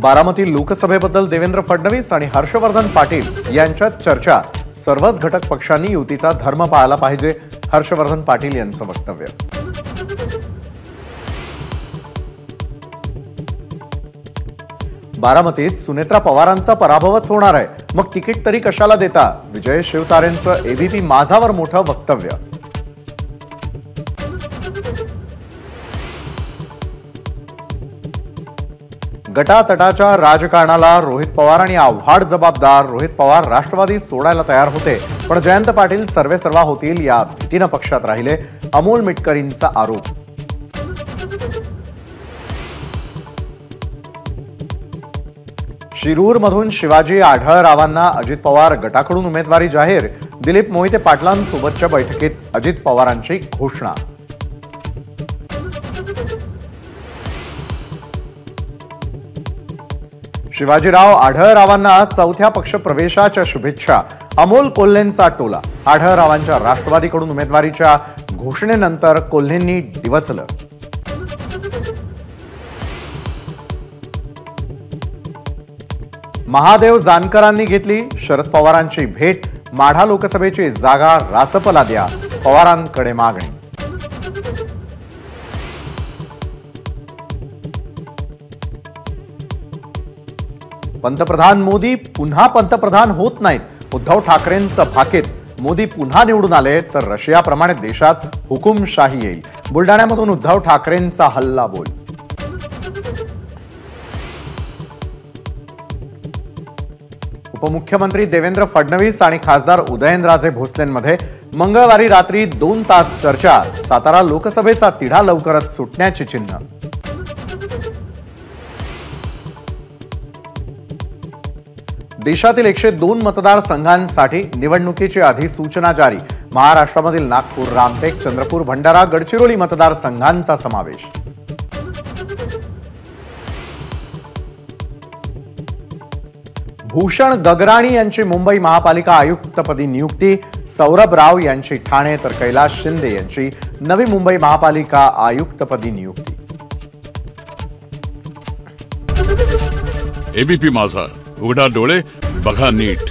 बारामती लोकसभेबद्दल देवेंद्र फडणवीस आणि हर्षवर्धन पाटील यांच्यात चर्चा। सर्वच घटक पक्षांनी युतीचा धर्म पाळला पाहिजे, हर्षवर्धन पाटील यांचं वक्तव्य। बारामतीत सुनेत्रा पवारांचा पराभवच होणार आहे, मग तिकीट तरी कशाला देता? विजय शिवतारेंचं एबीपी माझावर मोठं वक्तव्य। गटातटाच्या राजकारणाला रोहित पवार आणि आव्हाड जबाबदार। रोहित पवार राष्ट्रवादी सोडायला तयार होते, पण जयंत पाटील सर्वेसर्वा होतील या भीतीने पक्षात राहिले, अमोल मिटकरींचा आरोप। शिरूरमधून शिवाजी आढळरावांना अजित पवार गटाकडून उमेदवारी जाहीर। दिलीप मोहिते पाटलांसोबतच्या बैठकीत अजित पवारांची घोषणा। शिवाजीराव आढळरावांना चौथ्या पक्ष प्रवेशाच्या शुभेच्छा। अमोल कोल्हेंचा टोला। आढळरावांच्या राष्ट्रवादीकडून उमेदवारीच्या घोषणेनंतर कोल्हेंनी डिवचलं। महादेव जानकरांनी घेतली शरद पवारांची भेट। माढा लोकसभेची जागा रासपला द्या, पवारांकडे मागणी। पंतप्रधान मोदी पुन्हा पंतप्रधान होत नाहीत, उद्धव ठाकरेंचं भाकीत। मोदी पुन्हा निवडून आले तर रशियाप्रमाणे देशात हुकुमशाही येईल। बुलडाण्यामधून उद्धव ठाकरेंचा हल्ला बोल। उपमुख्यमंत्री देवेंद्र फडणवीस आणि खासदार उदयनराजे भोसलेंमध्ये मंगळवारी रात्री 2 तास चर्चा। सातारा लोकसभेचा तिढा लवकरच सुटण्याची चिन्ह। देशातील 102 मतदारसंघांसाठी निवडणुकीची अधिसूचना जारी। महाराष्ट्रामधील नागपूर, रामटेक, चंद्रपूर, भंडारा, गडचिरोली मतदारसंघांचा समावेश। भूषण गगराणी यांची मुंबई महापालिका आयुक्तपदी नियुक्ती। सौरभ राव यांची ठाणे तर कैलाश शिंदे यांची नवी मुंबई महापालिका आयुक्तपदी नियुक्ती। एबीपी माझा, उघडा डोळे बघा नीट।